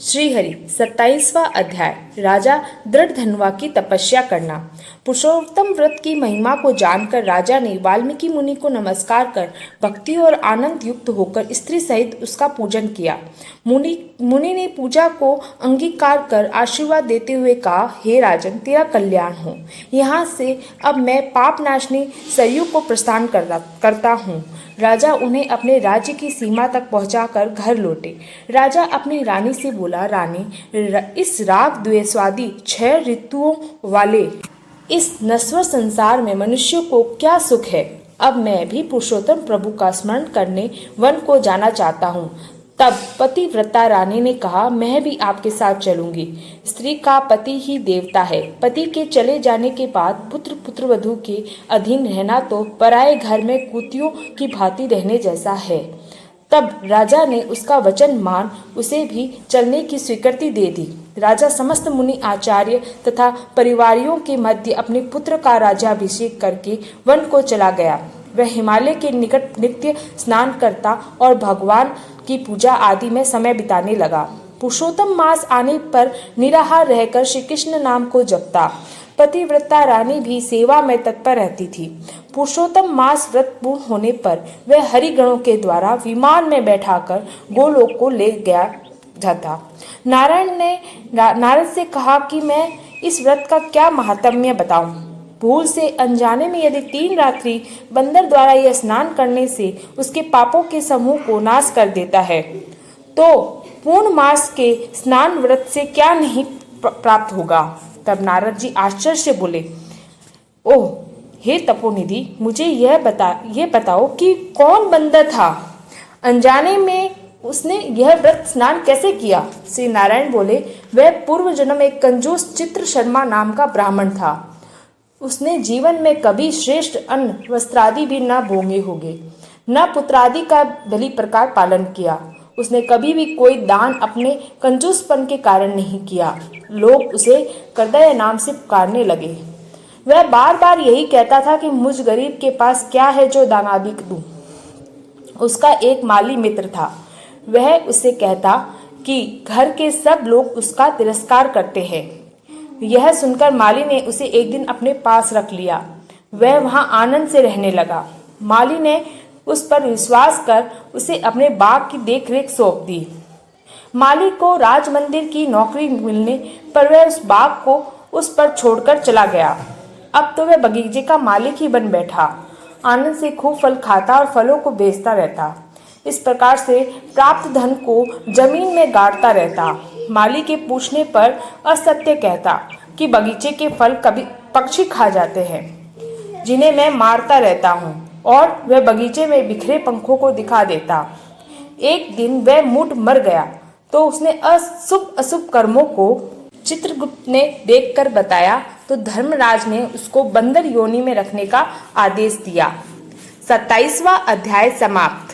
श्रीहरि 27वां अध्याय राजा दृढ़धनुआ की तपस्या करना। पुरुषोत्तम व्रत की महिमा को जानकर राजा ने वाल्मीकि मुनि को नमस्कार कर भक्ति और आनंद युक्त होकर स्त्री सहित उसका पूजन किया। मुनि ने पूजा को अंगीकार कर आशीर्वाद देते हुए कहा, हे राजन, तेरा कल्याण हो। यहाँ से अब मैं पाप नाशनी सरयू को प्रस्थान करता हूँ। राजा उन्हें अपने राज्य की सीमा तक पहुंचाकर घर लौटे। राजा अपनी रानी से बोला, रानी, इस राग द्वेषवादी 6 ऋतुओं वाले इस नश्वर संसार में मनुष्य को क्या सुख है। अब मैं भी पुरुषोत्तम प्रभु का स्मरण करने वन को जाना चाहता हूँ। तब पतिव्रता रानी ने कहा, मैं भी आपके साथ चलूंगी। स्त्री का पति ही देवता है। पति के चले जाने के बाद पुत्रवधू के अधीन रहना तो पराये घर में कुतियों की भांति रहने जैसा है। तब राजा ने उसका वचन मान उसे भी चलने की स्वीकृति दे दी। राजा समस्त मुनि आचार्य तथा परिवारियों के मध्य अपने पुत्र का राज्याभिषेक करके वन को चला गया। वह हिमालय के निकट नित्य स्नान करता और भगवान की पूजा आदि में समय बिताने लगा। पुरुषोत्तम मास आने पर निराहार रहकर श्री कृष्ण नाम को जपता। पतिव्रता रानी भी सेवा में तत्पर रहती थी। पुरुषोत्तम मास व्रत पूर्ण होने पर वह हरिगणों के द्वारा विमान में बैठाकर गोलोक को ले गया जाता। नारद से कहा कि मैं इस व्रत का क्या महात्म्य बताऊं। भूल से अनजाने में यदि 3 रात्रि बंदर द्वारा यह स्नान करने से उसके पापों के समूह को नाश कर देता है, तो पूर्ण मास के स्नान व्रत से क्या नहीं प्राप्त होगा। तब नारद जी आश्चर्य से बोले, ओह हे तपोनिधि, मुझे यह बताओ कि कौन बंदर था। अनजाने में उसने यह व्रत स्नान कैसे किया। श्री नारायण बोले, वह पूर्व जन्म एक कंजूस चित्र शर्मा नाम का ब्राह्मण था। उसने जीवन में कभी श्रेष्ठ अन्न वस्त्रादि भी न भोगे होंगे, न पुत्रादि का भली प्रकार पालन किया। उसने कभी भी कोई दान अपने कंजूसपन के कारण नहीं किया। लोग उसे कर्दय नाम से पुकारने लगे। वह बार बार यही कहता था कि मुझ गरीब के पास क्या है जो दान आदि दूं। उसका एक माली मित्र था। वह उसे कहता कि घर के सब लोग उसका तिरस्कार करते हैं। यह सुनकर माली ने उसे एक दिन अपने पास रख लिया। वह वहां आनंद से रहने लगा। माली ने उस पर विश्वास कर उसे अपने बाग की देखरेख सौंप दी। माली को राज मंदिर की नौकरी मिलने पर वह उस बाग को उस पर छोड़कर चला गया। अब तो वह बगीचे का मालिक ही बन बैठा। आनंद से खूब फल खाता और फलों को बेचता रहता। इस प्रकार से प्राप्त धन को जमीन में गाड़ता रहता। माली के पूछने पर असत्य कहता कि बगीचे के फल कभी पक्षी खा जाते हैं, जिन्हें मैं मारता रहता हूँ, और वह बगीचे में बिखरे पंखों को दिखा देता। एक दिन वह मूढ़ मर गया तो उसने अशुभ कर्मों को चित्रगुप्त ने देखकर बताया, तो धर्मराज ने उसको बंदर योनि में रखने का आदेश दिया। 27वां अध्याय समाप्त।